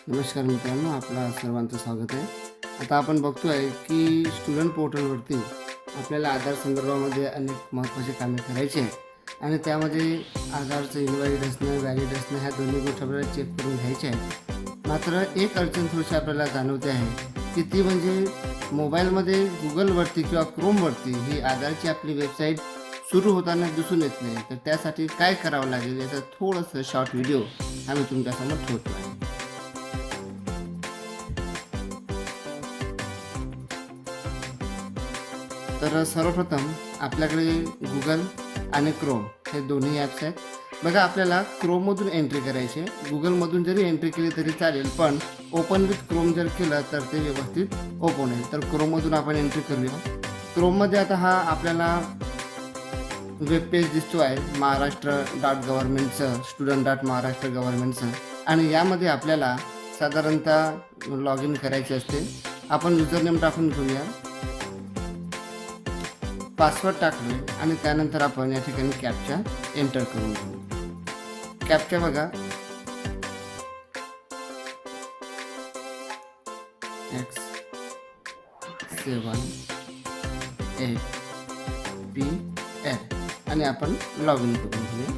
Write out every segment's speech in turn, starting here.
नमस्कार मित्रांनो, आपलं सर्वांचं स्वागत आहे. आता आपण बघतोय की स्टुडंट पोर्टलवरती आपल्याला आधार संदर्भामध्ये अनेक महत्त्वाचे कामे करायची आहे आणि त्यामध्ये आधारचं इनव्हॅलिड असणं, व्हॅलिड असणं ह्या दोन्ही गोष्टी आपल्याला चेक करून घ्यायच्या आहेत. मात्र एक अडचण थोडीशी आपल्याला जाणवते आहे की ती म्हणजे मोबाईलमध्ये गुगलवरती किंवा क्रोमवरती ही आधारची आपली वेबसाईट सुरू होताना दिसून येत नाही. तर त्यासाठी काय करावं लागेल याचं थोडंसं शॉर्ट व्हिडिओ आम्ही तुमच्यासमोर ठेवतो आहे. तर सर्वप्रथम आपल्याकडे गुगल आणि क्रोम हे दोन्ही ॲप्स आहेत. बघा, आपल्याला क्रोममधून एंट्री करायची आहे. गुगलमधून जरी एंट्री केली तरी चालेल, पण ओपन विथ क्रोम जर केलं तर ते व्यवस्थित ओपन होईल. तर क्रोममधून आपण एंट्री करूया. क्रोममध्ये आता हा आपल्याला वेब पेज दिसतो आहे महाराष्ट्र.गव्हर्नमेंटचं, student.महाराष्ट्र.गव्हर्नमेंटचं, आणि यामध्ये आपल्याला साधारणतः लॉग इन करायचे असते. आपण युजरनेम टाकून घेऊया, पासवर्ड टाकले आणि त्यानंतर आपण या ठिकाणी कॅप्चा एंटर करून घेऊ. कॅप्चा बघा, X7 8PL आणि आपण लॉग इन करून घेऊया.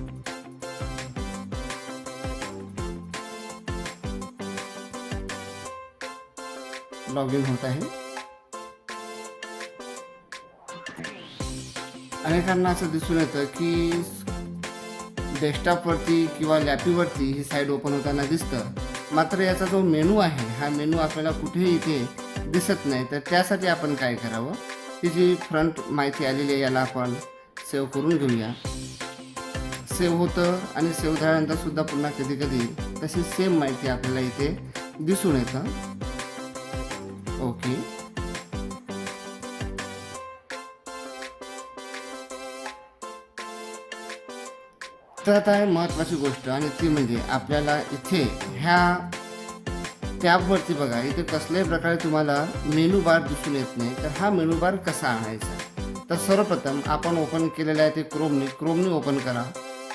लॉग इन होत आहे. अनेकांना असं दिसून येतं की डेस्कटॉपवरती किंवा लॅपटॉपवरती ही साईट ओपन होताना दिसतं, मात्र याचा जो मेनू आहे हा मेनू आपल्याला कुठेही इथे दिसत नाही. तर त्यासाठी आपण काय करावं, ही जी फ्रंट माहिती आलेली आहे याला आपण सेव्ह करून घेऊया. सेव्ह होतं आणि सेव्ह झाल्यानंतर सुद्धा पुन्हा कधी कधी तशी सेम माहिती आपल्याला इथे दिसून येतं. ओके, तर आता आहे महत्त्वाची गोष्ट, आणि ती म्हणजे आपल्याला इथे ह्या टॅबवरती बघा, इथे कसल्याही प्रकारे तुम्हाला मेनू बार दिसून येत नाही. तर हा मेनू बार कसा आणायचा, तर सर्वप्रथम आपण ओपन केलेला आहे ते क्रोमनी ओपन करा.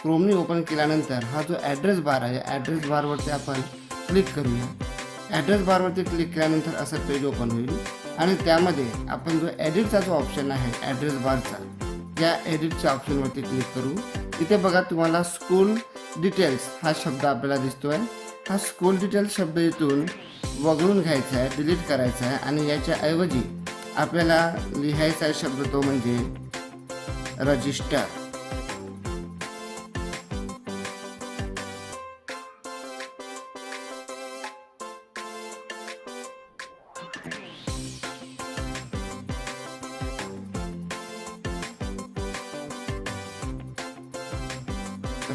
क्रोमनी ओपन केल्यानंतर हा जो ॲड्रेस बार आहे, ॲड्रेस बारवरती आपण क्लिक करूया. ॲड्रेस बारवरती क्लिक केल्यानंतर असं पेज ओपन होईल आणि त्यामध्ये आपण जो एडिटचा जो ऑप्शन आहे ॲड्रेस बारचा, या एडिटच्या ऑप्शनवरती क्लिक करू. इथे बघा, तुम्हाला स्कूल डिटेल्स हा शब्द आपल्याला दिसतो आहे. हा स्कूल डिटेल्स शब्द इथून वगळून घ्यायचा आहे, डिलीट करायचा आहे आणि याच्याऐवजी आपल्याला लिहायचा आहे शब्द तो म्हणजे रजिस्टर.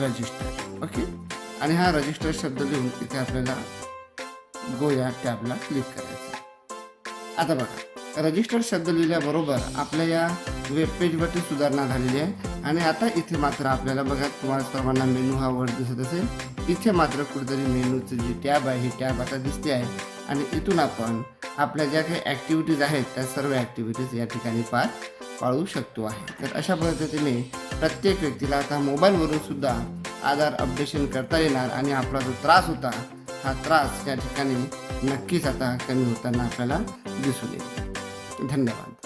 रजिस्टर. ओके, आणि हा रजिस्टर शब्द लिहून इथे आपल्याला गो या टॅबला क्लिक करायचं. आता बघा, रजिस्टर शब्द लिहिल्याबरोबर आपल्या या वेब पेजवरती सुधारणा झालेली आहे. आणि आता इथे मात्र आपल्याला बघा, तुम्हाला सर्वांना मेनू हा वर्ड दिसत असेल, इथे मात्र कुठेतरी मेनूची जी टॅब आहे ही टॅब आता दिसते आहे. आणि इथून आपण आपल्या ज्या काही ॲक्टिव्हिटीज आहेत त्या सर्व ॲक्टिव्हिटीज या ठिकाणी पाळू शकतो आहे. तर अशा पद्धतीने प्रत्येक व्यक्तीला आता मोबाईलवरून सुद्धा आधार अपडेशन करता येणार आणि आपला जो त्रास होता हा त्रास या ठिकाणी नक्कीच आता कमी होताना आपल्याला दिसून येईल. धन्यवाद.